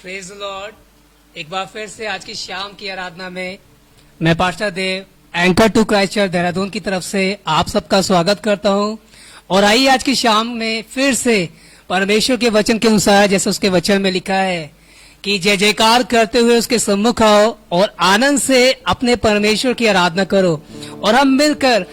Praise the Lord. एक बार फिर से आज की शाम की आराधना में मैं pastor Dev anchor to Christ Church Dehradun की तरफ से आप सबका स्वागत करता हूं। और आइए आज की शाम में फिर से परमेश्वर के वचन के अनुसार, जैसे उसके वचन में लिखा है कि जय जयकार करते हुए उसके सम्मुख आओ और आनंद से अपने परमेश्वर की आराधना करो। और हम मिलकर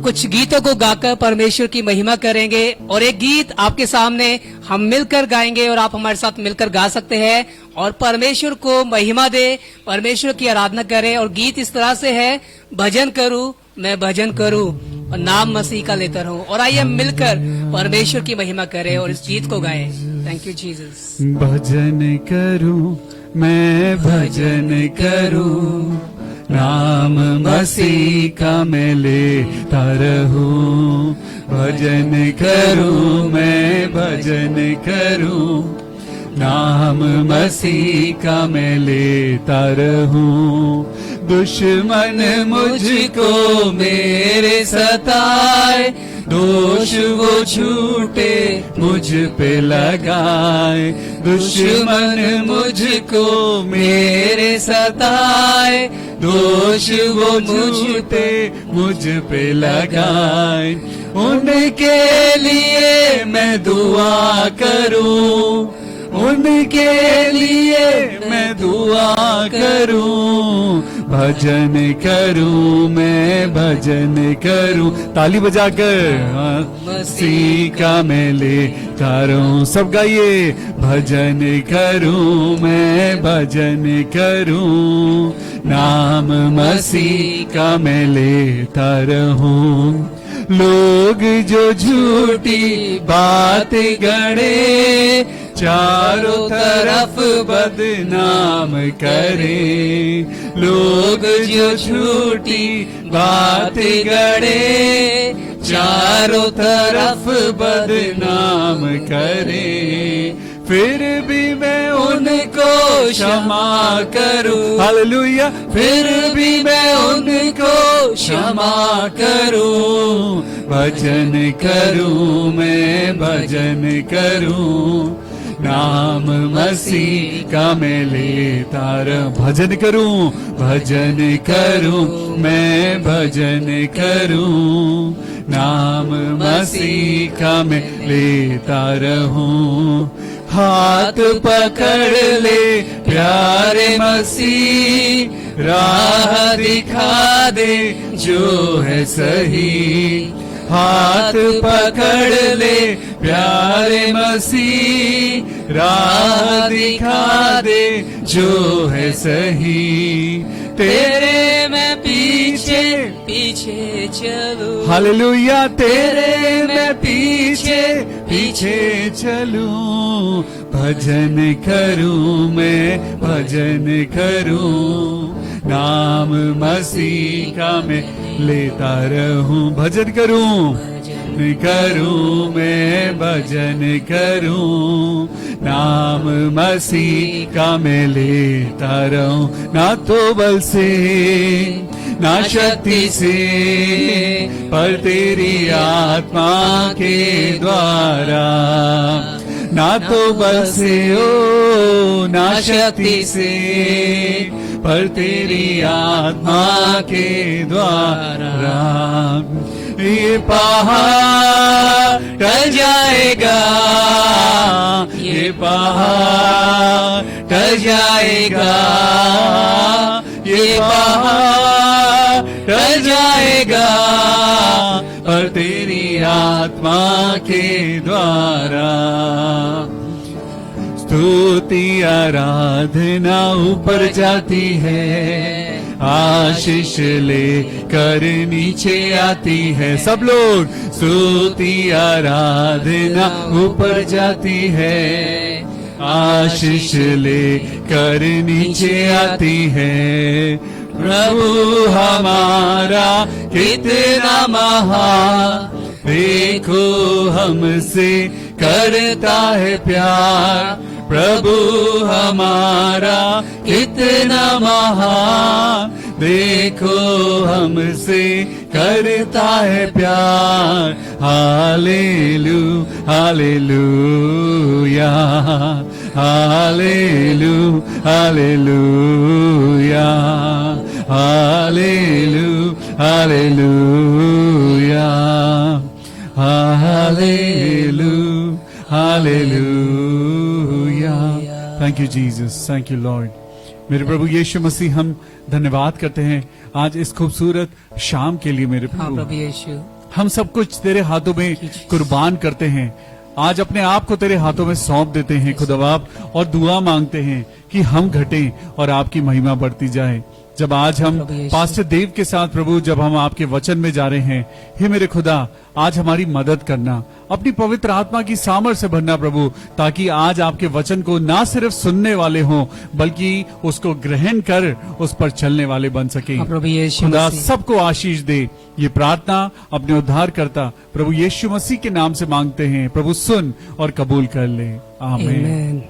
कुछ गीतों को गाकर परमेश्वर की महिमा करेंगे और एक गीत आपके सामने हम मिलकर गाएंगे और आप हमारे साथ मिलकर गा सकते हैं और परमेश्वर को महिमा दे, परमेश्वर की आराधना करें। और गीत इस तरह से है, भजन करूं मैं भजन करूं और नाम मसीह का लेता रहूं। और आइए हम मिलकर परमेश्वर की महिमा करें और इस गीत को गाएं। Thank you Jesus. भजन करूं मैं भजन करूं, नाम मसीह का मैं लेता रहूं। भजन करूं मैं भजन करूं, नाम मसीह का मैं लेता रहूं। दुश्मन मुझको मेरे सताए, दोष वो झूठे मुझ पे लगाए। दुश्मन मुझको मेरे सताए, दोष वो झूठे मुझ पे लगाए। उनके लिए मैं दुआ करूं, उनके लिए मैं दुआ करूं। भजन करूं मैं भजन करूं, ताली बजाकर मसीह का मैं लेता रहूं। सब गाइए, भजन करूं मैं भजन करूं, नाम मसीह का मैं लेता रहूं। लोग जो झूठी बात गढ़े, चारों तरफ बदनाम करे। लोग जो झूठी बात गढ़े, चारों तरफ बदनाम करे। फिर भी मैं उनको क्षमा करूं, हालेलुया। फिर भी मैं उनको क्षमा करूं। भजन करूं मैं भजन करूं, नाम मसीह का मैं लेता रहूं। भजन करूं मैं भजन करूं, नाम मसीह का मैं लेता रहूं। हाथ पकड़ ले प्यारे मसीह, राह दिखा दे जो है सही। हाथ पकड़ ले प्यारे मसीह, राह दिखा दे जो है सही। तेरे मैं पीछे पीछे चलूं, हालेलुया। तेरे मैं पीछे पीछे चलूं। भजन करूं मैं भजन करूं, नाम मसीह का मैं लेता रहूं। भजन करूं मैं भजन करूं, नाम मसीह का मैं लेता रहूं। ना तो बल से ना शक्ति से, पर तेरी आत्मा के द्वारा। ना तो बल से ओ ना शक्ति से, पर तेरी आत्मा के द्वारा। ये पहाड़ टल जाएगा, ये पहाड़ टल जाएगा, ये पहाड़ टल जाएगा, और तेरी आत्मा के द्वारा। स्तुति आराधना ऊपर जाती है, आशीष ले कर नीचे आती है। सब लोग, स्तुति आराधना ऊपर जाती है, आशीष ले कर नीचे आती है। प्रभु हमारा कितना महान, देखो हमसे करता है प्यार। प्रभु हमारा कितना महान, देखो हमसे करता है प्यार। हालेलुया हालेलुया हालेलू हालेलूया हालेलू हालेलूया हालेलू hallelujah. Thank you Jesus, thank you Lord. मेरे प्रभु यीशु मसीह, हम धन्यवाद करते हैं आज इस खूबसूरत शाम के लिए। मेरे हाँ प्रभु, प्रभु यीशु, हम सब कुछ तेरे हाथों में कुर्बान करते हैं। आज अपने आप को तेरे हाथों में सौंप देते हैं खुदाबाप, और दुआ मांगते हैं कि हम घटें और आपकी महिमा बढ़ती जाए। जब आज हम प्रभु यीशु। पास्टर देव के साथ प्रभु जब हम आपके वचन में जा रहे हैं, हे मेरे खुदा, आज हमारी मदद करना, अपनी पवित्र आत्मा की सामर्थ से भरना प्रभु, ताकि आज आपके वचन को ना सिर्फ सुनने वाले हों बल्कि उसको ग्रहण कर उस पर चलने वाले बन सके। हाँ प्रभु यीशु खुदा मसीह। सबको आशीष दे। ये प्रार्थना अपने उद्धार करता प्रभु यीशु मसीह के नाम से मांगते हैं। प्रभु सुन और कबूल कर ले, आमीन। आमीन।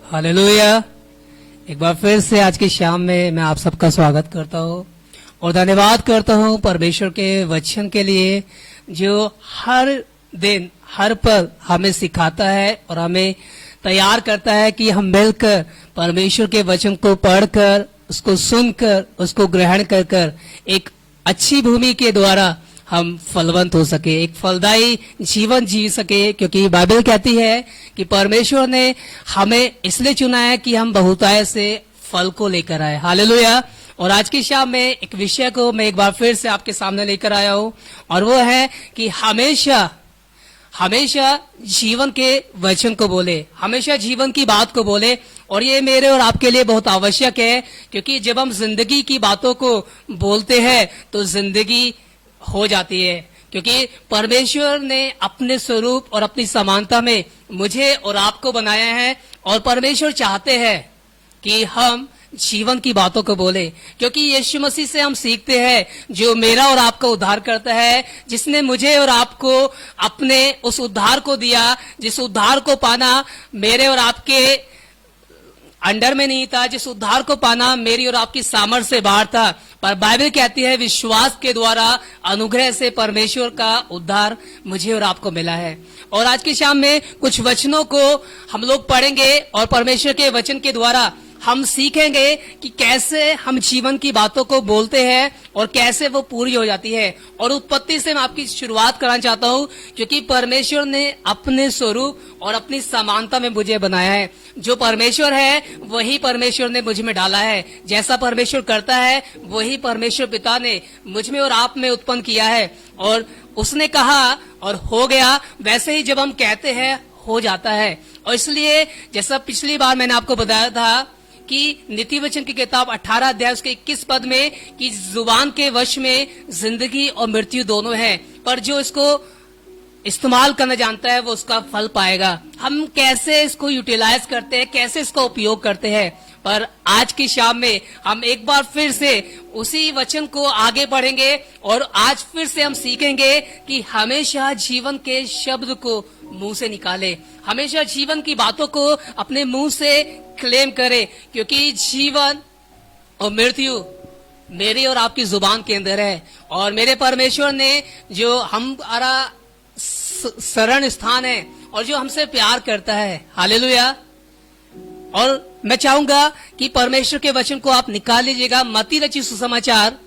हालेलुया। एक बार फिर से आज की शाम में मैं आप सबका स्वागत करता हूँ और धन्यवाद करता हूँ परमेश्वर के वचन के लिए, जो हर दिन हर पल हमें सिखाता है और हमें तैयार करता है कि हम मिलकर परमेश्वर के वचन को पढ़कर, उसको सुनकर, उसको ग्रहण कर कर एक अच्छी भूमि के द्वारा हम फलवंत हो सके, एक फलदायी जीवन जी सके। क्योंकि बाइबल कहती है कि परमेश्वर ने हमें इसलिए चुना है कि हम बहुतायत से फल को लेकर आए। हालेलुया। और आज की शाम में एक विषय को मैं एक बार फिर से आपके सामने लेकर आया हूं, और वो है कि हमेशा हमेशा जीवन के वचन को बोले, हमेशा जीवन की बात को बोले। और ये मेरे और आपके लिए बहुत आवश्यक है, क्योंकि जब हम जिंदगी की बातों को बोलते हैं तो जिंदगी हो जाती है। क्योंकि परमेश्वर ने अपने स्वरूप और अपनी समानता में मुझे और आपको बनाया है, और परमेश्वर चाहते हैं कि हम जीवन की बातों को बोले। क्योंकि यीशु मसीह से हम सीखते हैं, जो मेरा और आपका उद्धार करता है, जिसने मुझे और आपको अपने उस उद्धार को दिया, जिस उद्धार को पाना मेरे और आपके अंडर में नहीं था, जिस उद्धार को पाना मेरी और आपकी सामर्थ्य से बाहर था। पर बाइबल कहती है विश्वास के द्वारा अनुग्रह से परमेश्वर का उद्धार मुझे और आपको मिला है। और आज की शाम में कुछ वचनों को हम लोग पढ़ेंगे और परमेश्वर के वचन के द्वारा हम सीखेंगे कि कैसे हम जीवन की बातों को बोलते हैं और कैसे वो पूरी हो जाती है। और उत्पत्ति से मैं आपकी शुरुआत करना चाहता हूं, क्योंकि परमेश्वर ने अपने स्वरूप और अपनी समानता में मुझे बनाया है। जो परमेश्वर है वही परमेश्वर ने मुझ में डाला है। जैसा परमेश्वर करता है वही परमेश्वर पिता ने मुझ में और आप में उत्पन्न किया है। और उसने कहा और हो गया, वैसे ही जब हम कहते हैं हो जाता है। और इसलिए जैसा पिछली बार मैंने आपको बताया था कि नीति वचन की किताब 18 अध्याय उसके 21 पद में कि जुबान के वश में जिंदगी और मृत्यु दोनों है, पर जो इसको इस्तेमाल करना जानता है वो उसका फल पाएगा। हम कैसे इसको यूटिलाइज करते हैं, कैसे इसका उपयोग करते हैं। पर आज की शाम में हम एक बार फिर से उसी वचन को आगे बढ़ेंगे और आज फिर से हम सीखेंगे कि हमेशा जीवन के शब्द को मुंह से निकाले, हमेशा जीवन की बातों को अपने मुंह से क्लेम करे। क्योंकि जीवन और मृत्यु मेरी और आपकी जुबान के अंदर है। और मेरे परमेश्वर ने जो हमारा शरण स्थान है और जो हमसे प्यार करता है, हालेलुया। और मैं चाहूंगा कि परमेश्वर के वचन को आप निकाल लीजिएगा। मत्ती रचित सुसमाचार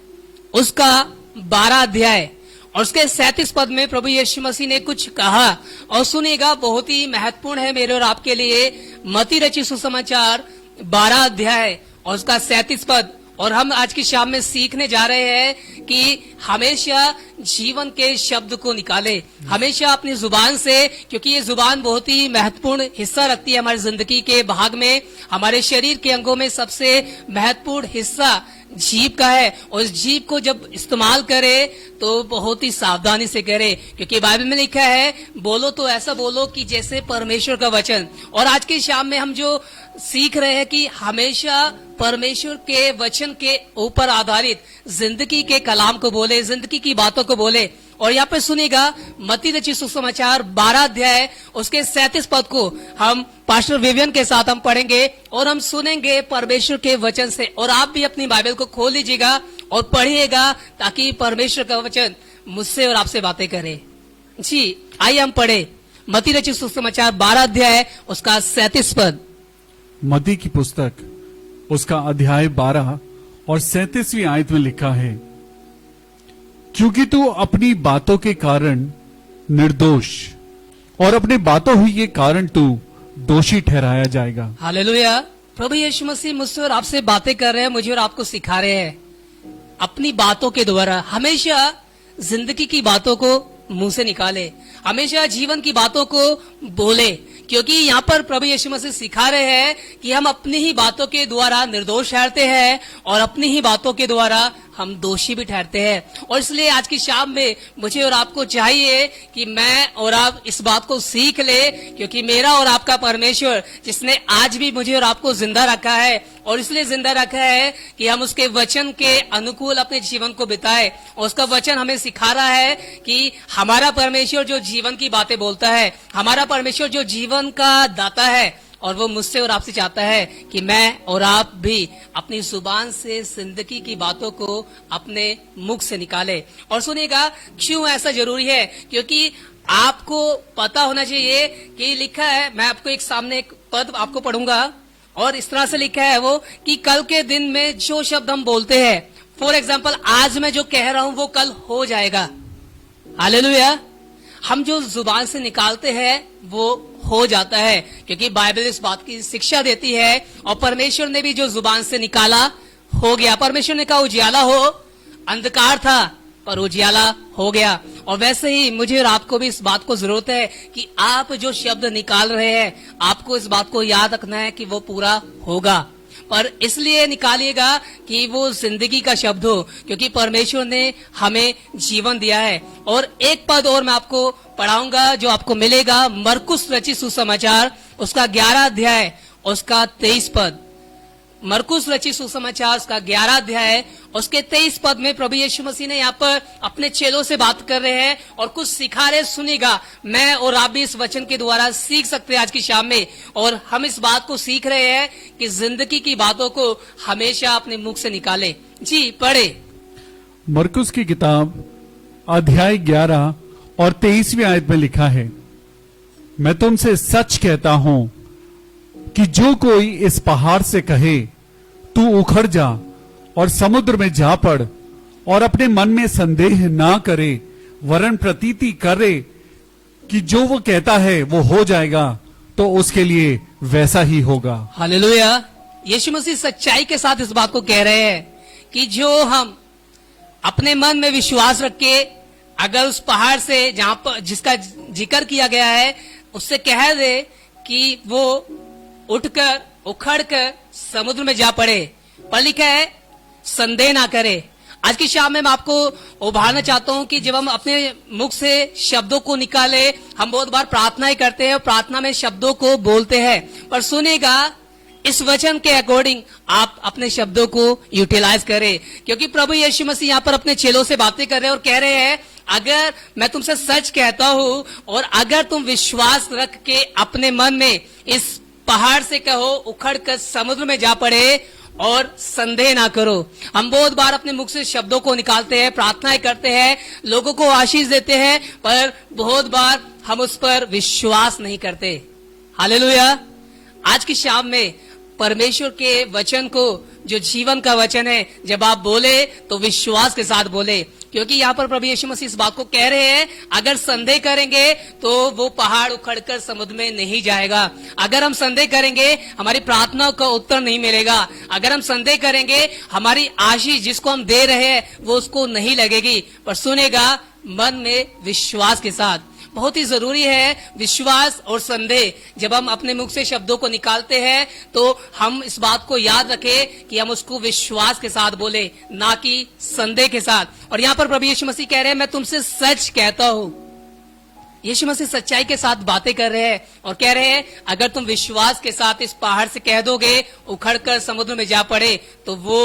उसका 12 अध्याय और उसके 37 पद में प्रभु यीशु मसीह ने कुछ कहा, और सुनिएगा, बहुत ही महत्वपूर्ण है मेरे और आपके लिए। मत्ती रचित सुसमाचार 12 अध्याय और उसका 37 पद। और हम आज की शाम में सीखने जा रहे हैं कि हमेशा जीवन के शब्द को निकाले, हमेशा अपनी जुबान से, क्योंकि ये जुबान बहुत ही महत्वपूर्ण हिस्सा रखती है हमारी जिंदगी के भाग में। हमारे शरीर के अंगों में सबसे महत्वपूर्ण हिस्सा जीभ का है, और इस जीभ को जब इस्तेमाल करे तो बहुत ही सावधानी से करे। क्योंकि बाइबल में लिखा है, बोलो तो ऐसा बोलो कि जैसे परमेश्वर का वचन। और आज की शाम में हम जो सीख रहे हैं कि हमेशा परमेश्वर के वचन के ऊपर आधारित जिंदगी के कलाम को बोले, जिंदगी की बातों को बोले। और यहाँ पे सुनिएगा, मत्ती रचित सुसमाचार 12 अध्याय उसके 37 पद को हम पास्टर विवियन के साथ हम पढ़ेंगे और हम सुनेंगे परमेश्वर के वचन से। और आप भी अपनी बाइबल को खोल लीजिएगा और पढ़िएगा, ताकि परमेश्वर का वचन मुझसे और आपसे बातें करे। जी आइए हम पढ़े मत्ती रचित सुसमाचार 12 अध्याय उसका 37 पद। मत्ती की पुस्तक उसका अध्याय 12 और 37वीं आयत में लिखा है, क्योंकि तू अपनी बातों के कारण निर्दोष और अपने बातों ही के कारण तू दोषी ठहराया जाएगा। हालेलुया। प्रभु यीशु मसीह मुझसे और आपसे बातें कर रहे हैं, मुझे और आपको सिखा रहे हैं अपनी बातों के द्वारा। हमेशा जिंदगी की बातों को मुंह से निकाले, हमेशा जीवन की बातों को बोले, क्योंकि यहाँ पर प्रभु यीशु मसीह सिखा रहे हैं कि हम अपनी ही बातों के द्वारा निर्दोष ठहरते हैं और अपनी ही बातों के द्वारा हम दोषी भी ठहरते हैं। और इसलिए आज की शाम में मुझे और आपको चाहिए कि मैं और आप इस बात को सीख ले, क्योंकि मेरा और आपका परमेश्वर जिसने आज भी मुझे और आपको जिंदा रखा है, और इसलिए जिंदा रखा है कि हम उसके वचन के अनुकूल अपने जीवन को बिताए। और उसका वचन हमें सिखा रहा है कि हमारा परमेश्वर जो जीवन की बातें बोलता है, हमारा परमेश्वर जो जीवन का दाता है, और वो मुझसे और आपसे चाहता है कि मैं और आप भी अपनी जुबान से जिंदगी की बातों को अपने मुख से निकाले। और सुनिएगा क्यों ऐसा जरूरी है, क्योंकि आपको पता होना चाहिए कि लिखा है, मैं आपको एक सामने एक पद आपको पढ़ूंगा और इस तरह से लिखा है वो कि कल के दिन में जो शब्द हम बोलते हैं, फॉर एग्जाम्पल आज मैं जो कह रहा हूं वो कल हो जाएगा। हालेलुया। हम जो जुबान से निकालते हैं वो हो जाता है, क्योंकि बाइबल इस बात की शिक्षा देती है। और परमेश्वर ने भी जो जुबान से निकाला हो गया। परमेश्वर ने कहा उजियाला हो, अंधकार था पर उजियाला हो गया। और वैसे ही मुझे और आपको भी इस बात को जरूरत है कि आप जो शब्द निकाल रहे हैं, आपको इस बात को याद रखना है कि वो पूरा होगा। पर इसलिए निकालिएगा कि वो जिंदगी का शब्द हो, क्योंकि परमेश्वर ने हमें जीवन दिया है। और एक पद और मैं आपको पढ़ाऊंगा जो आपको मिलेगा, मरकुस रचित सुसमाचार उसका 11 अध्याय उसका 23 पद। मरकुस रचित सुसमाचार उसका 11 अध्याय उसके 23 पद में प्रभु यीशु मसीह ने यहाँ पर अपने चेलों से बात कर रहे हैं और कुछ सिखा रहे। सुनेगा, मैं और आप भी इस वचन के द्वारा सीख सकते हैं आज की शाम में। और हम इस बात को सीख रहे हैं कि जिंदगी की बातों को हमेशा अपने मुख से निकाले। जी पढ़े। मरकुस की किताब अध्याय 11 और 23वीं आयत में लिखा है, मैं तुमसे सच कहता हूं कि जो कोई इस पहाड़ से कहे तू उखड़ जा और समुद्र में जा पड़, और अपने मन में संदेह ना करे वरन प्रतीति करे कि जो वो कहता है वो हो जाएगा, तो उसके लिए वैसा ही होगा। हालेलुया। यीशु मसीह सच्चाई के साथ इस बात को कह रहे हैं कि जो हम अपने मन में विश्वास रख के अगर उस पहाड़ से जहां पर जिसका जिक्र किया गया है उससे कह दे कि वो उठकर उखड़कर समुद्र में जा पड़े, पर लिखा है संदेह ना करे। आज की शाम में मैं आपको उभारना चाहता हूं कि जब हम अपने मुख से शब्दों को निकाले, हम बहुत बार प्रार्थना ही करते हैं और प्रार्थना में शब्दों को बोलते हैं, पर सुनेगा इस वचन के अकॉर्डिंग आप अपने शब्दों को यूटिलाइज करें, क्योंकि प्रभु यीशु मसीह यहाँ पर अपने चेलों से बातें कर रहे हैं और कह रहे हैं अगर मैं तुमसे सच कहता हूं और अगर तुम विश्वास रख के अपने मन में इस पहाड़ से कहो उखड़ कर समुद्र में जा पड़े और संदेह ना करो। हम बहुत बार अपने मुख से शब्दों को निकालते हैं, प्रार्थनाएं करते हैं, लोगों को आशीष देते हैं, पर बहुत बार हम उस पर विश्वास नहीं करते। हालेलुया। आज की शाम में परमेश्वर के वचन को, जो जीवन का वचन है, जब आप बोले तो विश्वास के साथ बोले, क्योंकि यहाँ पर प्रभु यीशु मसीह इस बात को कह रहे हैं अगर संदेह करेंगे तो वो पहाड़ उखड़कर समुद्र में नहीं जाएगा। अगर हम संदेह करेंगे हमारी प्रार्थनाओं का उत्तर नहीं मिलेगा। अगर हम संदेह करेंगे हमारी आशीष जिसको हम दे रहे हैं वो उसको नहीं लगेगी। पर सुनेगा मन में विश्वास के साथ। बहुत ही जरूरी है विश्वास और संदेह। जब हम अपने मुख से शब्दों को निकालते हैं तो हम इस बात को याद रखें कि हम उसको विश्वास के साथ बोले, ना कि संदेह के साथ। और यहाँ पर प्रभु यीशु मसीह कह रहे हैं मैं तुमसे सच कहता हूं। यीशु मसीह सच्चाई के साथ बातें कर रहे हैं और कह रहे हैं अगर तुम विश्वास के साथ इस पहाड़ से कह दोगे उखड़कर समुद्र में जा पड़े तो वो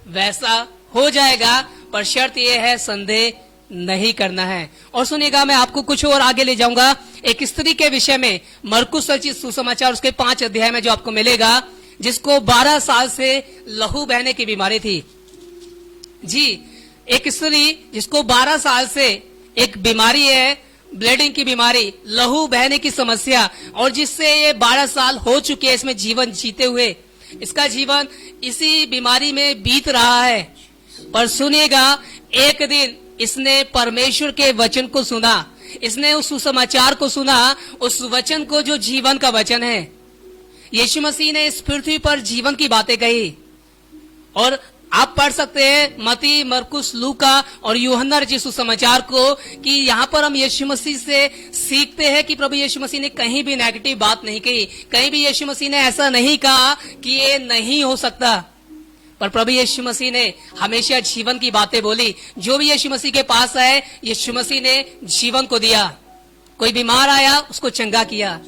वैसा हो जाएगा, पर शर्त यह है संदेह नहीं करना है। और सुनिएगा मैं आपको कुछ और आगे ले जाऊंगा एक स्त्री के विषय में। मरकुस रचित सुसमाचार उसके 5 अध्याय में जो आपको मिलेगा, जिसको 12 साल से लहू बहने की बीमारी थी। जी, एक स्त्री जिसको 12 साल से एक बीमारी है, ब्लीडिंग की बीमारी, लहू बहने की समस्या, और जिससे ये 12 साल हो चुके हैं इसमें जीवन जीते हुए, इसका जीवन इसी बीमारी में बीत रहा है। पर सुनिएगा, एक दिन इसने परमेश्वर के वचन को सुना, इसने उस सुसमाचार को सुना, उस वचन को जो जीवन का वचन है। यीशु मसीह ने इस पृथ्वी पर जीवन की बातें कही, और आप पढ़ सकते हैं मती, मरकुस, लूका और यूहन्ना रचित सुसमाचार को, कि यहाँ पर हम यीशु मसीह से सीखते हैं कि प्रभु यीशु मसीह ने कहीं भी नेगेटिव बात नहीं कही, कहीं भी यीशु मसीह ने ऐसा नहीं कहा कि ये नहीं हो सकता, पर प्रभु यीशु मसीह ने हमेशा जीवन की बातें बोली। जो भी यीशु मसीह के पास आए, यीशु मसीह ने जीवन को दिया। कोई बीमार आया, उसको चंगा किया।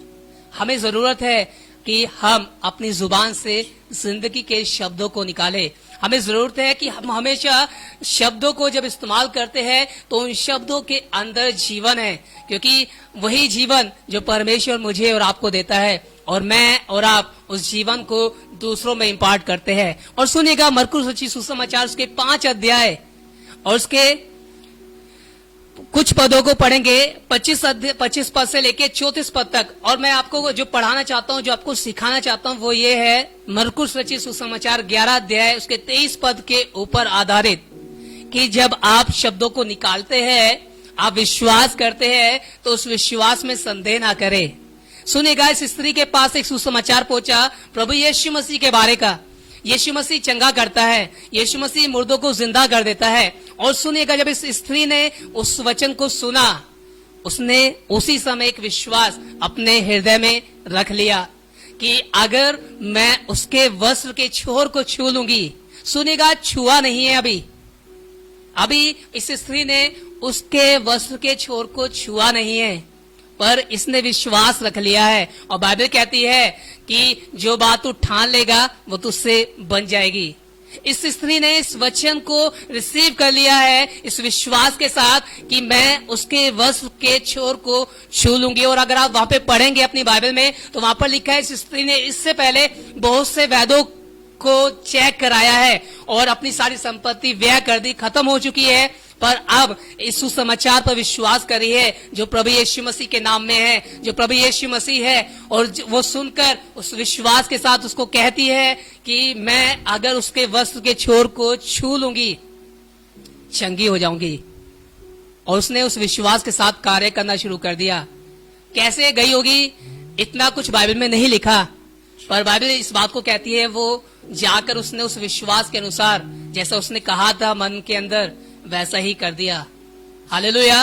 हमें जरूरत है कि हम अपनी जुबान से जिंदगी के शब्दों को निकालें। हमें जरूरत है कि हम हमेशा शब्दों को जब इस्तेमाल करते हैं तो उन शब्दों के अंदर जीवन है, क्योंकि वही जीवन जो परमेश्वर मुझे और आपको देता है, और मैं और आप उस जीवन को दूसरों में इंपार्ट करते हैं। और सुनिएगा, मरकुस रचित सुसमाचार उसके 5 अध्याय और उसके कुछ पदों को पढ़ेंगे, 25 पद से लेके 34 पद तक। और मैं आपको जो पढ़ाना चाहता हूं, जो आपको सिखाना चाहता हूं, वो ये है मरकुस रचित सुसमाचार 11 अध्याय उसके 23 पद के ऊपर आधारित, कि जब आप शब्दों को निकालते हैं, आप विश्वास करते हैं, तो उस विश्वास में संदेह ना करें। सुनिएगा, इस स्त्री के पास एक सुसमाचार पहुंचा प्रभु यीशु मसीह के बारे का। यीशु मसीह चंगा करता है, यीशु मसीह मुर्दों को जिंदा कर देता है। और सुनिएगा, जब इस स्त्री ने उस वचन को सुना, उसने उसी समय एक विश्वास अपने हृदय में रख लिया कि अगर मैं उसके वस्त्र के छोर को छू लूंगी। सुनिएगा, छुआ नहीं है अभी इस स्त्री ने उसके वस्त्र के छोर को छुआ नहीं है, पर इसने विश्वास रख लिया है। और बाइबल कहती है कि जो बात तू ठान लेगा वो तुझसे बन जाएगी। इस स्त्री ने इस वचन को रिसीव कर लिया है इस विश्वास के साथ कि मैं उसके वस्त्र के छोर को छू लूंगी। और अगर आप वहां पे पढ़ेंगे अपनी बाइबल में, तो वहां पर लिखा है इस स्त्री ने इससे पहले बहुत से वैद्यों को चेक कराया है और अपनी सारी संपत्ति व्यय कर दी, खत्म हो चुकी है, पर अब इस सुसमाचार पर विश्वास करी है जो प्रभु यीशु मसीह के नाम में है, जो प्रभु यीशु मसीह है। और वो सुनकर उस विश्वास के साथ उसको कहती है कि मैं अगर उसके वस्त्र के छोर को छू लूंगी, चंगी हो जाऊंगी। और उसने उस विश्वास के साथ कार्य करना शुरू कर दिया। कैसे गई होगी, इतना कुछ बाइबल में नहीं लिखा, पर बाइबल इस बात को कहती है वो जाकर उसने उस विश्वास के अनुसार जैसा उसने कहा था मन के अंदर, वैसा ही कर दिया। हालेलुया।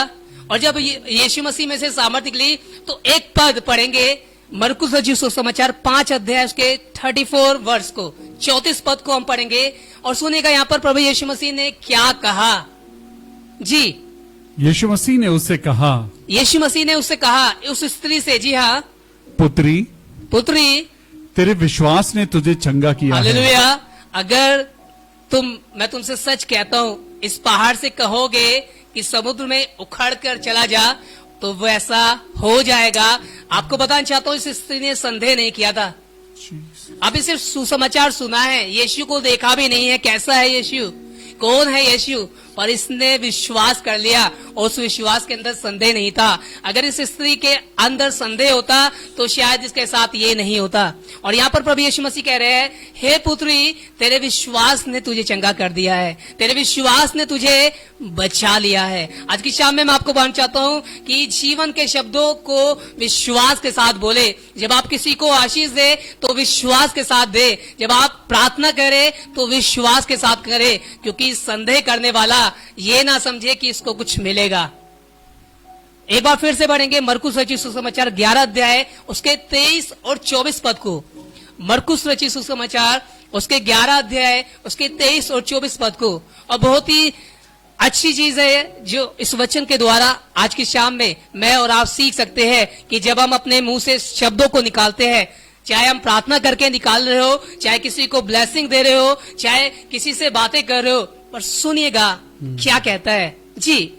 और जब यीशु मसीह में से सामर्थ निकली, तो एक पद पढ़ेंगे मरकुस रचित सुसमाचार 5 अध्याय उसके 34 वर्ष को, 34 पद को हम पढ़ेंगे। और सुनेगा यहाँ पर प्रभु यीशु मसीह ने क्या कहा। जी, यीशु मसीह ने उससे कहा, यीशु मसीह ने उससे कहा उस स्त्री से, जी हाँ, पुत्री तेरे विश्वास ने तुझे चंगा किया है। हालेलुया। अगर मैं तुमसे सच कहता हूं, इस पहाड़ से कहोगे कि समुद्र में उखड़ कर चला जा, तो वो ऐसा हो जाएगा। आपको बताना चाहता हूं, इस स्त्री ने संदेह नहीं किया था। अभी सिर्फ सुसमाचार सुना है, यीशु को देखा भी नहीं है, कैसा है यीशु, कौन है यीशु, पर इसने विश्वास कर लिया और उस विश्वास के अंदर संदेह नहीं था। अगर इस स्त्री के अंदर संदेह होता तो शायद इसके साथ ये नहीं होता। और यहाँ पर प्रभु यीशु मसीह कह रहे हैं, हे पुत्री, तेरे विश्वास ने तुझे चंगा कर दिया है, तेरे विश्वास ने तुझे बचा लिया है। आज की शाम में मैं आपको बताना चाहता हूँ कि जीवन के शब्दों को विश्वास के साथ बोले। जब आप किसी को आशीष दे तो विश्वास के साथ दे, जब आप प्रार्थना करें तो विश्वास के साथ करें, क्योंकि संदेह करने वाला ये ना समझे कि इसको कुछ मिलेगा। एक बार फिर से पढ़ेंगे मरकुस रचित सुसमाचार 11 अध्याय उसके 23 और 24 पद को। मरकुस रचित सुसमाचार उसके 11 अध्याय उसके 23 और 24 पद को। और बहुत ही अच्छी चीज है जो इस वचन के द्वारा आज की शाम में मैं और आप सीख सकते हैं कि जब हम अपने मुंह से शब्दों को निकालते हैं, चाहे हम प्रार्थना करके निकाल रहे हो, चाहे किसी को ब्लेसिंग दे रहे हो, चाहे किसी से बातें कर रहे हो, पर सुनिएगा क्या कहता है। जी,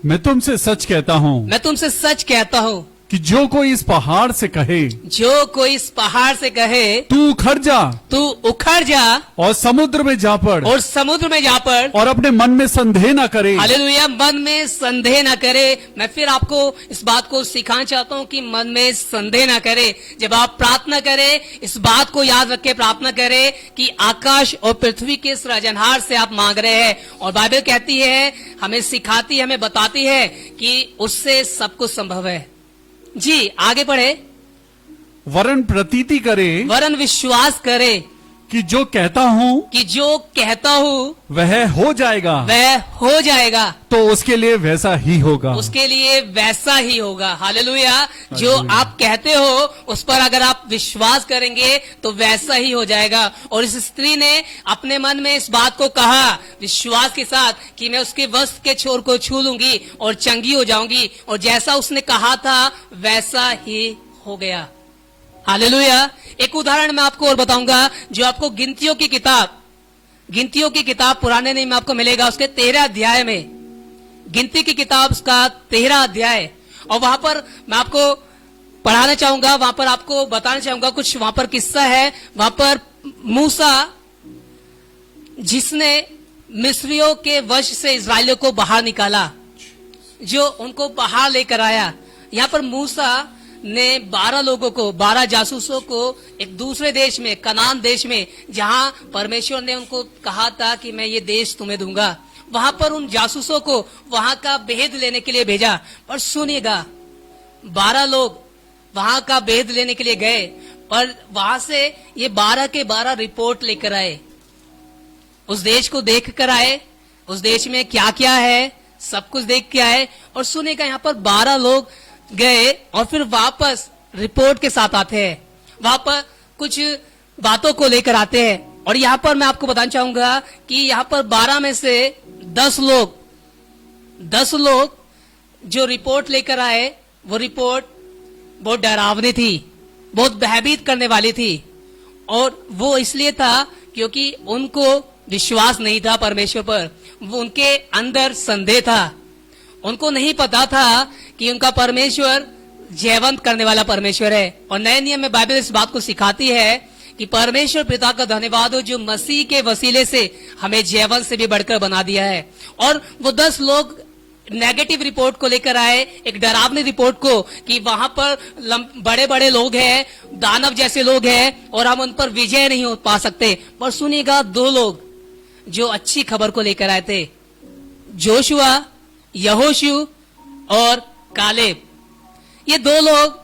मैं तुमसे सच कहता हूँ, मैं तुमसे सच कहता हूँ, कि जो कोई इस पहाड़ से कहे जो कोई इस पहाड़ से कहे तू उखड़ जा तू उखड़ जा और समुद्र में जा पड़ और समुद्र में जा पड़, और अपने मन में संदेह न करे। हालेलुया, मन में संदेह न करे। मैं फिर आपको इस बात को सिखाना चाहता हूं कि मन में संदेह न करे। जब आप प्रार्थना करें, इस बात को याद रख के प्रार्थना करें कि आकाश और पृथ्वी के सृजनहार से आप मांग रहे हैं, और बाइबल कहती है, हमें सिखाती है, हमें बताती है कि उससे सब कुछ संभव है। जी आगे बढ़े। वरन प्रतीति करे वरन विश्वास करे कि जो कहता हूँ कि जो कहता हूं वह हो जाएगा, वह हो जाएगा, तो उसके लिए वैसा ही होगा। उसके लिए वैसा ही होगा। हालेलुया, जो आप कहते हो उस पर अगर आप विश्वास करेंगे तो वैसा ही हो जाएगा। और इस स्त्री ने अपने मन में इस बात को कहा विश्वास के साथ कि मैं उसके वस्त्र के छोर को छू लूंगी और चंगी हो जाऊंगी, और जैसा उसने कहा था वैसा ही हो गया। हालेलुया। एक उदाहरण मैं आपको और बताऊंगा, जो आपको गिनतियों की किताब पुराने नियम में आपको मिलेगा, उसके 13 अध्याय में, गिनती की किताब उसका 13 अध्याय, और वहां पर मैं आपको पढ़ाना चाहूंगा, वहां पर आपको बताना चाहूंगा कुछ वहां पर किस्सा है। वहां पर मूसा, जिसने मिस्रियों के वश से इजरायलियों को बाहर निकाला, जो उनको बाहर लेकर आया, यहां पर मूसा ने 12 लोगों को, 12 जासूसों को एक दूसरे देश में, कनान देश में, जहां परमेश्वर ने उनको कहा था कि मैं ये देश तुम्हें दूंगा, वहां पर उन जासूसों को वहां का भेद लेने के लिए भेजा। पर सुनिएगा, 12 लोग वहां का भेद लेने के लिए गए, पर वहां से ये 12 के 12 रिपोर्ट लेकर आए, उस देश को देख कर आए, उस देश में क्या क्या है सब कुछ देख के आए। और सुनिएगा, यहाँ पर 12 लोग गए और फिर वापस रिपोर्ट के साथ आते हैं, वहां पर कुछ बातों को लेकर आते हैं। और यहां पर मैं आपको बताना चाहूंगा कि यहां पर 12 में से 10 लोग जो रिपोर्ट लेकर आए, वो रिपोर्ट बहुत डरावनी थी, बहुत भयभीत करने वाली थी। और वो इसलिए था क्योंकि उनको विश्वास नहीं था परमेश्वर पर, वो उनके अंदर संदेह था। उनको नहीं पता था कि उनका परमेश्वर जयवंत करने वाला परमेश्वर है। और नए नियम में बाइबल इस बात को सिखाती है कि परमेश्वर पिता का धन्यवाद हो, जो मसीह के वसीले से हमें जयवंत से भी बढ़कर बना दिया है। और वो 10 लोग नेगेटिव रिपोर्ट को लेकर आए, एक डरावनी रिपोर्ट को, कि वहां पर बड़े बड़े लोग हैं, दानव जैसे लोग हैं, और हम उन पर विजय नहीं हो पा सकते। पर सुनिएगा, 2 लोग जो अच्छी खबर को लेकर आए थे, जोशुआ, यहोशू और कालेब, ये 2 लोग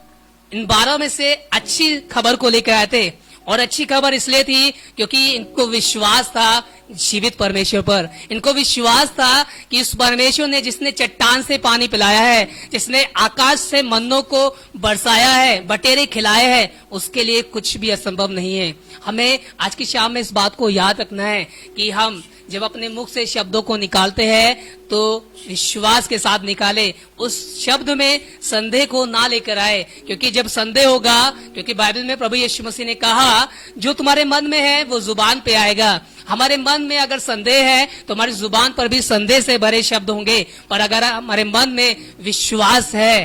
इन 12 में से अच्छी खबर को लेकर आए थे। और अच्छी खबर इसलिए थी क्योंकि इनको विश्वास था जीवित परमेश्वर पर। इनको विश्वास था कि उस परमेश्वर ने, जिसने चट्टान से पानी पिलाया है, जिसने आकाश से मन्नों को बरसाया है, बटेरे खिलाए हैं, उसके लिए कुछ भी असंभव नहीं है। हमें आज की शाम में इस बात को याद रखना है कि हम जब अपने मुख से शब्दों को निकालते हैं तो विश्वास के साथ निकाले, उस शब्द में संदेह को ना लेकर आए। क्योंकि जब संदेह होगा, क्योंकि बाइबल में प्रभु यीशु मसीह ने कहा जो तुम्हारे मन में है वो जुबान पे आएगा। हमारे मन में अगर संदेह है तो हमारी जुबान पर भी संदेह से भरे शब्द होंगे, पर अगर हमारे मन में विश्वास है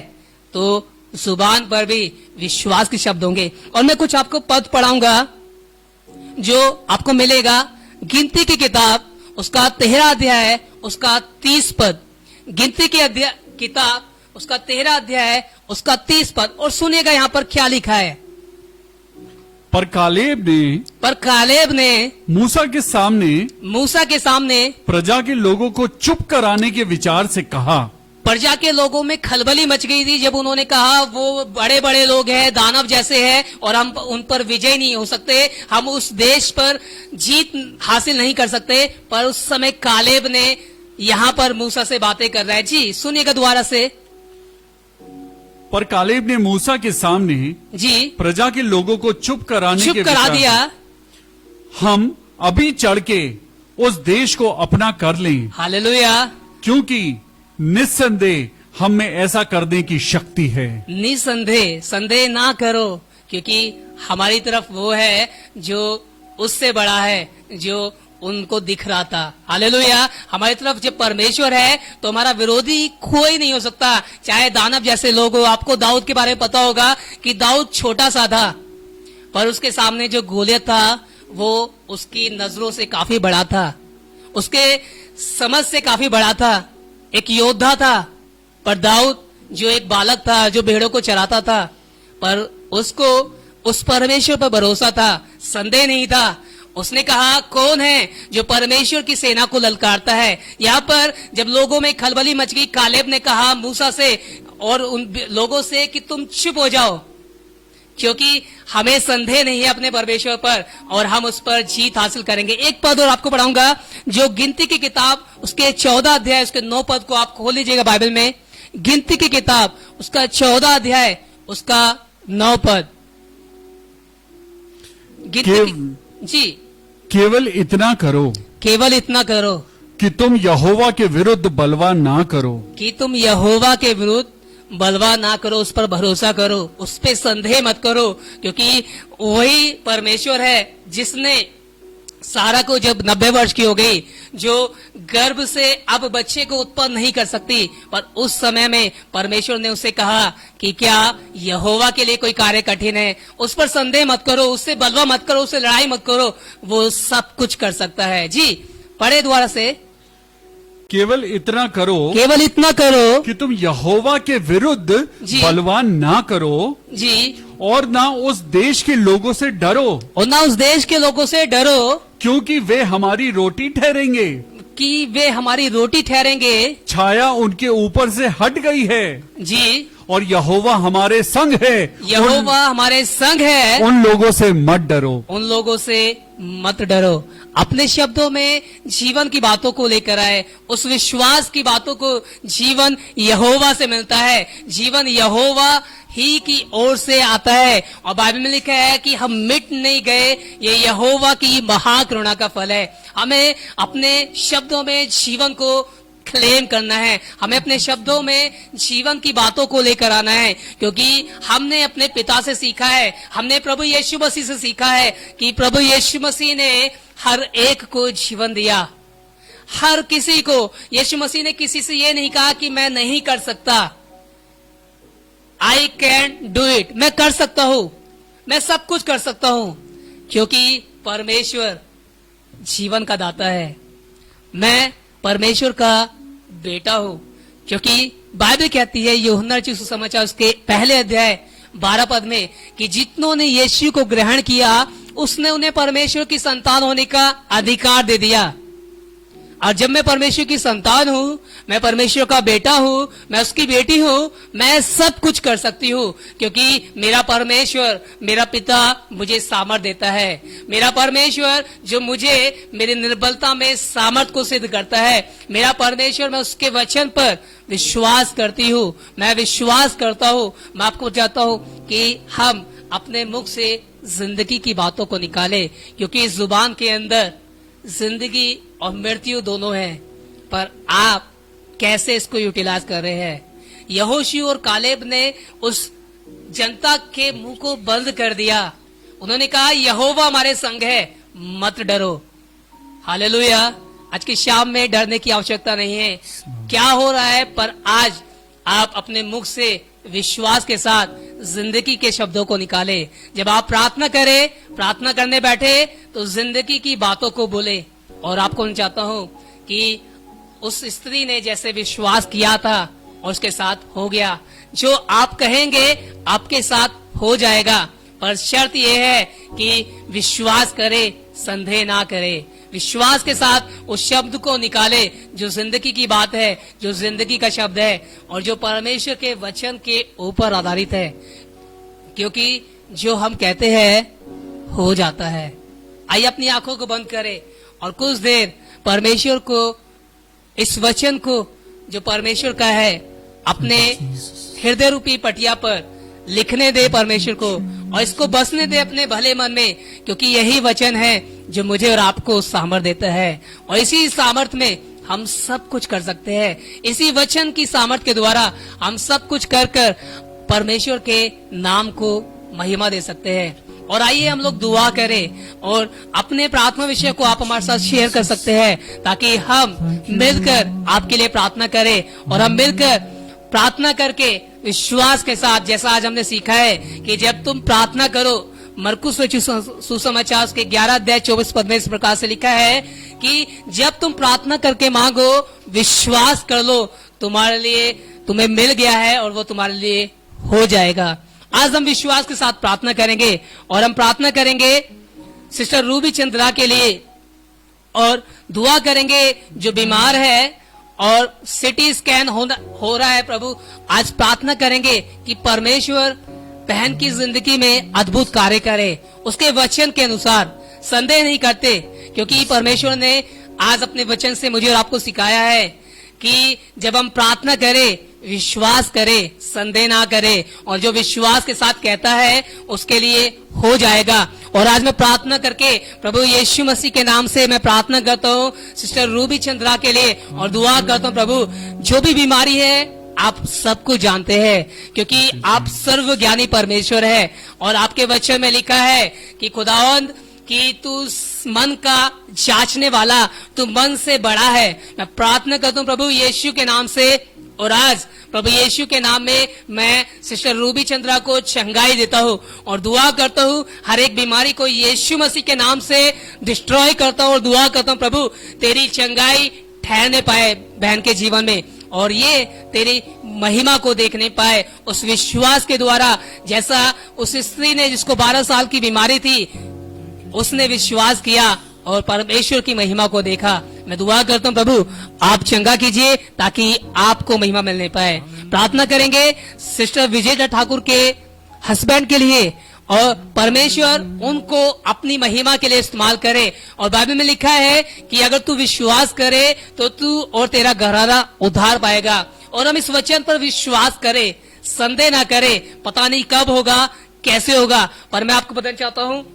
तो जुबान पर भी विश्वास के शब्द होंगे। और मैं कुछ आपको पद पढ़ाऊंगा जो आपको मिलेगा गिनती की किताब, उसका 13 अध्याय, उसका 30 पद। गिनती की किताब, उसका 13 अध्याय, उसका 30 पद। और सुनिएगा यहाँ पर क्या लिखा है। पर कालेब ने मूसा के सामने प्रजा के लोगों को चुप कराने के विचार से कहा। प्रजा के लोगों में खलबली मच गई थी जब उन्होंने कहा वो बड़े बड़े लोग हैं, दानव जैसे हैं, और हम उन पर विजय नहीं हो सकते, हम उस देश पर जीत हासिल नहीं कर सकते। पर उस समय कालेब ने यहाँ पर मूसा से बातें कर रहा है। जी सुनिएगा दोबारा से। पर कालेब ने मूसा के सामने जी प्रजा के लोगों को चुप करा दिया। हम अभी चढ़ के उस देश को अपना कर लें, हालेलुया, क्योंकि निस्संदेह हम में ऐसा करने की शक्ति है। निस्संदेह, संदेह ना करो, क्योंकि हमारी तरफ वो है जो उससे बड़ा है, जो उनको दिख रहा था। हालेलुया। हमारी तरफ जब परमेश्वर है तो हमारा विरोधी कोई नहीं हो सकता, चाहे दानव जैसे लोग हो। आपको दाऊद के बारे में पता होगा कि दाऊद छोटा सा था, पर उसके सामने जो गोलियत था वो उसकी नजरों से काफी बड़ा था, उसके समझ से काफी बड़ा था, एक योद्धा था। पर दाऊद जो एक बालक था, जो भेड़ों को चराता था, पर उसको उस परमेश्वर पर भरोसा था, संदेह नहीं था। उसने कहा, कौन है जो परमेश्वर की सेना को ललकारता है। यहाँ पर जब लोगों में खलबली मच गई, कालेब ने कहा मूसा से और उन लोगों से कि तुम चुप हो जाओ, क्योंकि हमें संदेह नहीं है अपने परमेश्वर पर और हम उस पर जीत हासिल करेंगे। एक पद और आपको पढ़ाऊंगा, जो गिनती की किताब उसके 14 अध्याय उसके 9 पद को आप खोल लीजिएगा बाइबल में। गिनती की किताब उसका 14 अध्याय उसका 9 पद। जी, केवल इतना करो, केवल इतना करो कि तुम यहोवा के विरुद्ध बलवा ना करो, कि तुम यहोवा के विरुद्ध बलवा ना करो, उस पर भरोसा करो, उस पे संदेह मत करो, क्योंकि वही परमेश्वर है जिसने सारा को जब 90 वर्ष की हो गई, जो गर्भ से अब बच्चे को उत्पन्न नहीं कर सकती, पर उस समय में परमेश्वर ने उससे कहा कि क्या यहोवा के लिए कोई कार्य कठिन है। उस पर संदेह मत करो, उससे बलवा मत करो, उससे लड़ाई मत करो, वो सब कुछ कर सकता है। जी, पढ़े द्वारा से। केवल इतना करो, केवल इतना करो कि तुम यहोवा के विरुद्ध जी। बलवान ना करो, जी, और ना उस देश के लोगों से डरो, और ना उस देश के लोगों से डरो, क्योंकि वे हमारी रोटी ठहरेंगे, कि वे हमारी रोटी ठहरेंगे। छाया उनके ऊपर से हट गई है, जी, और यहोवा हमारे संग है। यहोवा हमारे संग है, उन लोगों से मत डरो। उन लोगों से मत डरो। अपने शब्दों में जीवन की बातों को लेकर आए, उस विश्वास की बातों को। जीवन यहोवा से मिलता है, जीवन यहोवा ही की ओर से आता है, और बाइबल में लिखा है कि हम मिट नहीं गए, ये यहोवा की महाकरुणा का फल है। हमें अपने शब्दों में जीवन को क्लेम करना है, हमें अपने शब्दों में जीवन की बातों को लेकर आना है, क्योंकि हमने अपने पिता से सीखा है, हमने प्रभु यीशु मसीह से सीखा है कि प्रभु यीशु मसीह ने हर एक को जीवन दिया, हर किसी को। यीशु मसीह ने किसी से ये नहीं कहा कि मैं नहीं कर सकता, आई कैन डू इट, मैं कर सकता हूं, मैं सब कुछ कर सकता हूं, क्योंकि परमेश्वर जीवन का दाता है। मैं परमेश्वर का बेटा हूं, क्योंकि बाइबल कहती है यूहन्ना रचित सुसमाचार उसके पहले अध्याय 12 पद में कि जितनों ने यीशु को ग्रहण किया उसने उन्हें परमेश्वर की संतान होने का अधिकार दे दिया। और जब मैं परमेश्वर की संतान हूं, मैं परमेश्वर का बेटा हूं, मैं उसकी बेटी हूं, मैं सब कुछ कर सकती हूं, क्योंकि मेरा परमेश्वर, मेरा पिता मुझे सामर्थ देता है। मेरा परमेश्वर जो मुझे मेरी निर्बलता में सामर्थ को सिद्ध करता है, मेरा परमेश्वर, मैं उसके वचन पर विश्वास करती हूं, मैं विश्वास करता हूं। मैं आपको चाहता हूं कि हम अपने मुख से जिंदगी की बातों को निकालें, क्योंकि इस जुबान के अंदर जिंदगी और मृत्यु दोनों है, पर आप कैसे इसको यूटिलाइज कर रहे हैं। यहोशू और कालेब ने उस जनता के मुंह को बंद कर दिया। उन्होंने कहा यहोवा हमारे संग है, मत डरो। हालेलुया। आज की शाम में डरने की आवश्यकता नहीं है, क्या हो रहा है, पर आज आप अपने मुख से विश्वास के साथ जिंदगी के शब्दों को निकाले। जब आप प्रार्थना करें, प्रार्थना करने बैठे, तो जिंदगी की बातों को बोले। और आपको मैं चाहता हूं कि उस स्त्री ने जैसे विश्वास किया था और उसके साथ हो गया, जो आप कहेंगे आपके साथ हो जाएगा, पर शर्त यह है कि विश्वास करे, संदेह ना करे। विश्वास के साथ उस शब्द को निकाले जो जिंदगी की बात है, जो जिंदगी का शब्द है और जो परमेश्वर के वचन के ऊपर आधारित है, क्योंकि जो हम कहते हैं हो जाता है। आइए अपनी आंखों को बंद करें और कुछ देर परमेश्वर को, इस वचन को जो परमेश्वर का है, अपने हृदय रूपी पटिया पर लिखने दे परमेश्वर को, और इसको बसने दे अपने भले मन में, क्योंकि यही वचन है जो मुझे और आपको सामर्थ देता है। और इसी सामर्थ में हम सब कुछ कर सकते हैं। इसी वचन की सामर्थ के द्वारा हम सब कुछ कर कर परमेश्वर के नाम को महिमा दे सकते हैं। और आइए हम लोग दुआ करें और अपने प्रार्थना विषय को आप हमारे साथ शेयर कर सकते हैं ताकि हम मिलकर आपके लिए प्रार्थना करें और हम मिलकर प्रार्थना करके विश्वास के साथ, जैसा आज हमने सीखा है कि जब तुम प्रार्थना करो, मरकुस सुसमाचार उसके 11 अध्याय 24 पद में इस प्रकार से लिखा है कि जब तुम प्रार्थना करके मांगो, विश्वास कर लो तुम्हारे लिए, तुम्हें मिल गया है और वो तुम्हारे लिए हो जाएगा। आज हम विश्वास के साथ प्रार्थना करेंगे और हम प्रार्थना करेंगे सिस्टर रूबी चंद्रा के लिए और दुआ करेंगे जो बीमार है और सिटी स्कैन हो रहा है। प्रभु आज प्रार्थना करेंगे कि परमेश्वर बहन की जिंदगी में अद्भुत कार्य करे, उसके वचन के अनुसार। संदेह नहीं करते क्योंकि परमेश्वर ने आज अपने वचन से मुझे और आपको सिखाया है कि जब हम प्रार्थना करें, विश्वास करें, संदेह ना करें, और जो विश्वास के साथ कहता है उसके लिए हो जाएगा। और आज मैं प्रार्थना करके प्रभु यीशु मसीह के नाम से मैं प्रार्थना करता हूँ सिस्टर रूबी चंद्रा के लिए और दुआ करता हूँ प्रभु जो भी बीमारी है आप सबको जानते हैं क्योंकि आप सर्वज्ञानी परमेश्वर है और आपके वचन में लिखा है कि खुदावंद कि तू मन का जांचने वाला, तू मन से बड़ा है। मैं प्रार्थना करता हूँ प्रभु यीशु के नाम से और आज प्रभु यीशु के नाम में मैं सिस्टर रूबी चंद्रा को चंगाई देता हूँ और दुआ करता हूँ हर एक बीमारी को यीशु मसीह के नाम से डिस्ट्रॉय करता हूँ और दुआ करता हूँ प्रभु तेरी चंगाई ठहरने पाए बहन के जीवन में और ये तेरी महिमा को देखने पाए उस विश्वास के द्वारा, जैसा उस स्त्री ने जिसको 12 साल की बीमारी थी, उसने विश्वास किया और परमेश्वर की महिमा को देखा। मैं दुआ करता हूँ प्रभु आप चंगा कीजिए ताकि आपको महिमा मिलने पाए। प्रार्थना करेंगे सिस्टर विजय ठाकुर के हस्बैंड के लिए और परमेश्वर उनको अपनी महिमा के लिए इस्तेमाल करे। और बाइबल में लिखा है कि अगर तू विश्वास करे तो तू और तेरा घराना उद्धार पाएगा। और हम इस वचन पर विश्वास करें, संदेह ना करें, पता नहीं कब होगा, कैसे होगा, पर मैं आपको बताना चाहता हूँ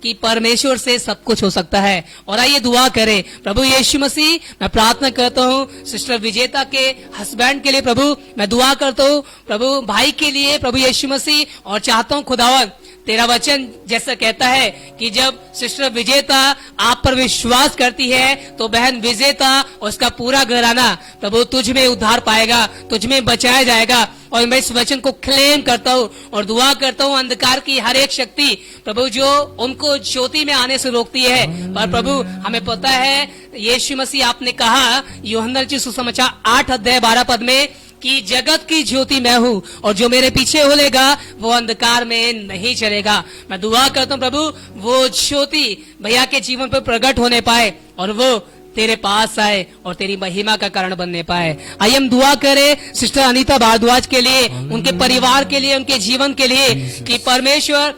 कि परमेश्वर से सब कुछ हो सकता है। और आइए दुआ करें। प्रभु यीशु मसीह मैं प्रार्थना करता हूँ सिस्टर विजेता के हस्बैंड के लिए, प्रभु मैं दुआ करता हूँ प्रभु भाई के लिए प्रभु यीशु मसीह, और चाहता हूँ खुदावन तेरा वचन जैसा कहता है कि जब सिस्टर विजेता आप पर विश्वास करती है तो बहन विजेता और उसका पूरा घराना प्रभु तुझ में उद्धार पाएगा, तुझ में बचाया जाएगा। और मैं इस वचन को क्लेम करता हूँ और दुआ करता हूँ अंधकार की हर एक शक्ति प्रभु जो उनको ज्योति में आने से रोकती है, पर प्रभु हमें पता है यीशु मसीह आपने कहा यूहन्ना की सुसमाचार 8 अध्याय 12 पद में कि जगत की ज्योति मैं हूँ और जो मेरे पीछे होलेगा वो अंधकार में नहीं चलेगा। मैं दुआ करता हूँ प्रभु वो ज्योति भैया के जीवन पर प्रकट होने पाए और वो तेरे पास आए और तेरी महिमा का कारण बनने पाए। आइए हम दुआ करें सिस्टर अनीता भारद्वाज के लिए, उनके परिवार के लिए, उनके जीवन के लिए कि परमेश्वर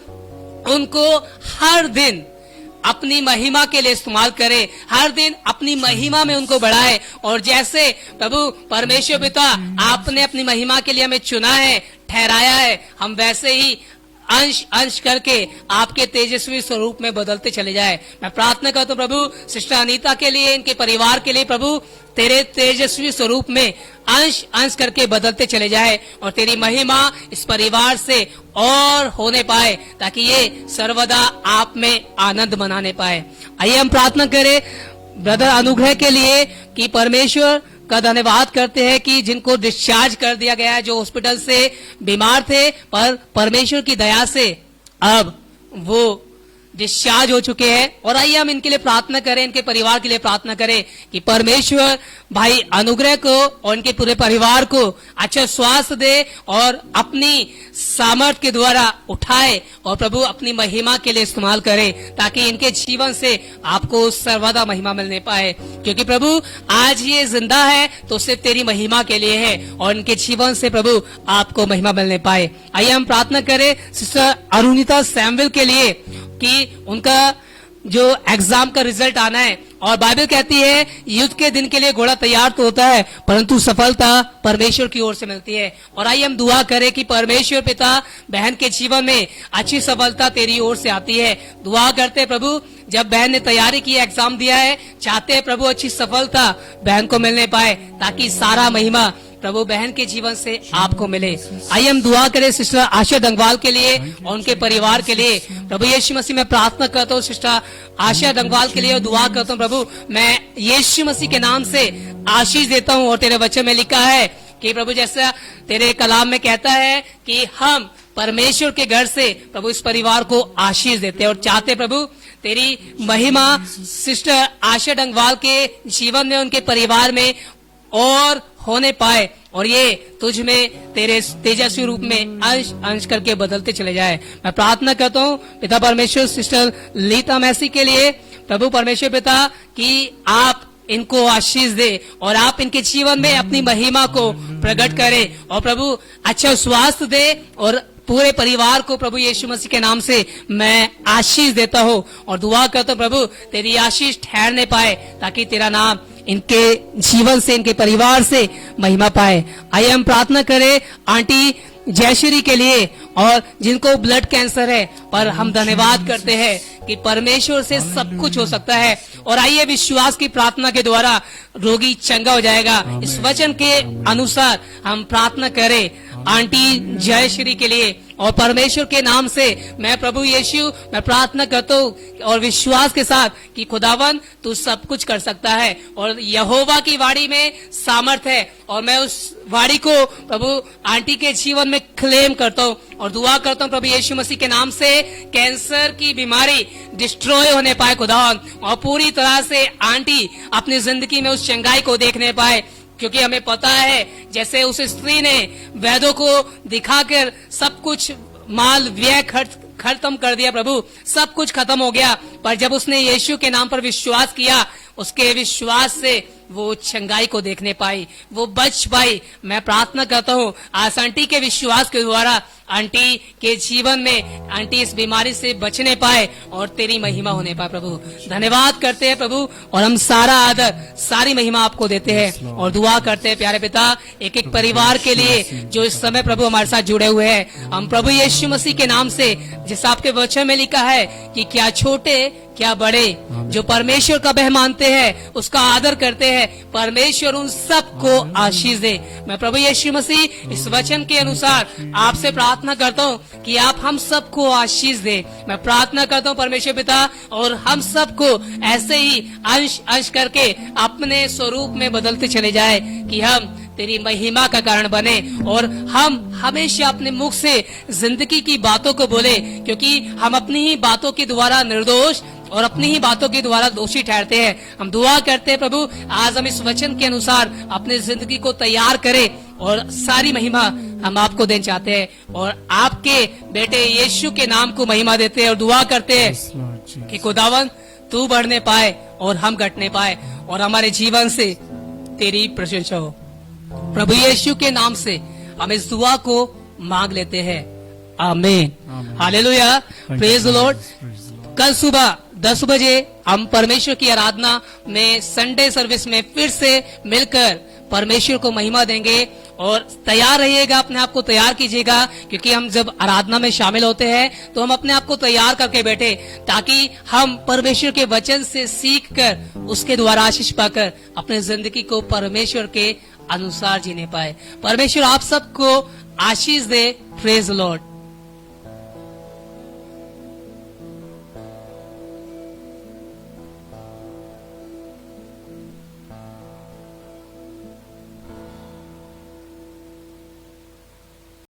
उनको हर दिन अपनी महिमा के लिए इस्तेमाल करे, हर दिन अपनी महिमा में उनको बढ़ाए। और जैसे प्रभु परमेश्वर पिता आपने अपनी महिमा के लिए हमें चुना है, ठहराया है, हम वैसे ही अंश अंश करके आपके तेजस्वी स्वरूप में बदलते चले जाए। मैं प्रार्थना करता हूँ प्रभु सिस्टर अनीता के लिए, इनके परिवार के लिए, प्रभु तेरे तेजस्वी स्वरूप में अंश अंश करके बदलते चले जाए और तेरी महिमा इस परिवार से और होने पाए ताकि ये सर्वदा आप में आनंद मनाने पाए। आइए हम प्रार्थना करें ब्रदर अनुग्रह के लिए कि परमेश्वर का धन्यवाद करते हैं कि जिनको डिस्चार्ज कर दिया गया है, जो हॉस्पिटल से बीमार थे, पर परमेश्वर की दया से अब वो डिस्चार्ज हो चुके हैं। और आइए हम इनके लिए प्रार्थना करें, इनके परिवार के लिए प्रार्थना करें कि परमेश्वर भाई अनुग्रह को और इनके पूरे परिवार को अच्छा स्वास्थ्य दे और अपनी सामर्थ के द्वारा उठाए और प्रभु अपनी महिमा के लिए इस्तेमाल करे ताकि इनके जीवन से आपको सर्वदा महिमा मिलने पाए। क्योंकि प्रभु आज ये जिंदा है तो सिर्फ तेरी महिमा के लिए है और इनके जीवन से प्रभु आपको महिमा मिलने पाए। आइए हम प्रार्थना करें सिस्टर अरुणिता सैमुअल के लिए कि उनका जो एग्जाम का रिजल्ट आना है और बाइबल कहती है युद्ध के दिन के लिए घोड़ा तैयार तो होता है परंतु सफलता परमेश्वर की ओर से मिलती है। और आइए हम दुआ करें कि परमेश्वर पिता बहन के जीवन में अच्छी सफलता तेरी ओर से आती है। दुआ करते हैं प्रभु जब बहन ने तैयारी की एग्जाम दिया है, चाहते हैं प्रभु अच्छी सफलता बहन को मिलने पाए ताकि सारा महिमा प्रभु बहन के जीवन से आपको मिले। आइए हम दुआ करें सिस्टर आशा डंगवाल के लिए और उनके परिवार के लिए। प्रभु यीशु मसीह में प्रार्थना करता हूँ सिस्टर आशा डंगवाल के लिए और दुआ करता हूँ प्रभु मैं यीशु मसीह के नाम से आशीष देता हूँ। और तेरे वचन में लिखा है कि प्रभु जैसा तेरे कलाम में कहता है कि हम परमेश्वर के घर से प्रभु इस परिवार को आशीष देते हैं और चाहते प्रभु तेरी महिमा सिस्टर आशा डंगवाल के जीवन में उनके परिवार में और होने पाए और ये तुझ में तेरे तेजस्वी रूप में अंश अंश करके बदलते चले जाए। मैं प्रार्थना करता हूँ पिता परमेश्वर सिस्टर लीता मैसी के लिए। प्रभु परमेश्वर पिता कि आप इनको आशीष दे और आप इनके जीवन में अपनी महिमा को प्रकट करें और प्रभु अच्छा स्वास्थ्य दे और पूरे परिवार को प्रभु यीशु मसीह के नाम से मैं आशीष देता हूँ और दुआ करता हूँ प्रभु तेरी आशीष ठहरने पाए ताकि तेरा नाम इनके जीवन से इनके परिवार से महिमा पाए। आइए हम प्रार्थना करें आंटी जयश्री के लिए और जिनको ब्लड कैंसर है, पर हम धन्यवाद करते हैं कि परमेश्वर से सब कुछ हो सकता है। और आइए विश्वास की प्रार्थना के द्वारा रोगी चंगा हो जाएगा। इस वचन के अनुसार हम प्रार्थना करें आंटी जयश्री के लिए और परमेश्वर के नाम से मैं प्रभु यीशु मैं प्रार्थना करता हूँ और विश्वास के साथ कि खुदावन तू सब कुछ कर सकता है और यहोवा की वाणी में सामर्थ है और मैं उस वाणी को प्रभु आंटी के जीवन में क्लेम करता हूँ और दुआ करता हूँ प्रभु यीशु मसीह के नाम से कैंसर की बीमारी डिस्ट्रॉय होने पाए खुदावन और पूरी तरह से आंटी अपनी जिंदगी में उस चंगाई को देखने पाए। क्योंकि हमें पता है जैसे उस स्त्री ने वैद्यों को दिखाकर सब कुछ माल व्यय खत्म कर दिया, प्रभु सब कुछ खत्म हो गया, पर जब उसने यीशु के नाम पर विश्वास किया उसके विश्वास से वो चंगाई को देखने पाई, वो बच पाई। मैं प्रार्थना करता हूँ आज आंटी के विश्वास के द्वारा आंटी के जीवन में आंटी इस बीमारी से बचने पाए और तेरी महिमा होने पाए। प्रभु धन्यवाद करते हैं प्रभु और हम सारा आदर सारी महिमा आपको देते हैं और दुआ करते हैं प्यारे पिता एक एक परिवार के लिए जो इस समय प्रभु हमारे साथ जुड़े हुए हैं। हम प्रभु यीशु मसीह के नाम से जिस आपके वचन में लिखा है कि क्या छोटे क्या बड़े जो परमेश्वर का भय मानते हैं उसका आदर करते हैं, परमेश्वर उन सबको आशीष दे। मैं प्रभु यीशु मसीह इस वचन के अनुसार आपसे प्रार्थना करता हूँ कि आप हम सबको आशीष दे। मैं प्रार्थना करता हूँ परमेश्वर पिता और हम सबको ऐसे ही अंश अंश करके अपने स्वरूप में बदलते चले जाए कि हम तेरी महिमा का कारण बने और हम हमेशा अपने मुख से जिंदगी की बातों को बोले, क्योंकि हम अपनी ही बातों के द्वारा निर्दोष और अपनी ही बातों के द्वारा दोषी ठहरते हैं। हम दुआ करते हैं प्रभु आज हम इस वचन के अनुसार अपनी जिंदगी को तैयार करें और सारी महिमा हम आपको देना चाहते हैं और आपके बेटे यीशु के नाम को महिमा देते हैं और दुआ करते हैं कि खुदावन तू बढ़ने पाए और हम घटने पाए और हमारे जीवन से तेरी प्रशंसा हो। प्रभु यीशु के नाम से हम इस दुआ को मांग लेते हैं, आमीन। Hallelujah, praise the Lord. कल सुबह 10 बजे हम परमेश्वर की आराधना में संडे सर्विस में फिर से मिलकर परमेश्वर को महिमा देंगे और तैयार रहिएगा, अपने आप को तैयार कीजिएगा, क्योंकि हम जब आराधना में शामिल होते हैं तो हम अपने आप को तैयार करके बैठे ताकि हम परमेश्वर के वचन से सीख कर उसके द्वारा आशीष पाकर अपने जिंदगी को परमेश्वर के अनुसार जीने पाए। परमेश्वर आप सबको आशीष दे। Praise the Lord.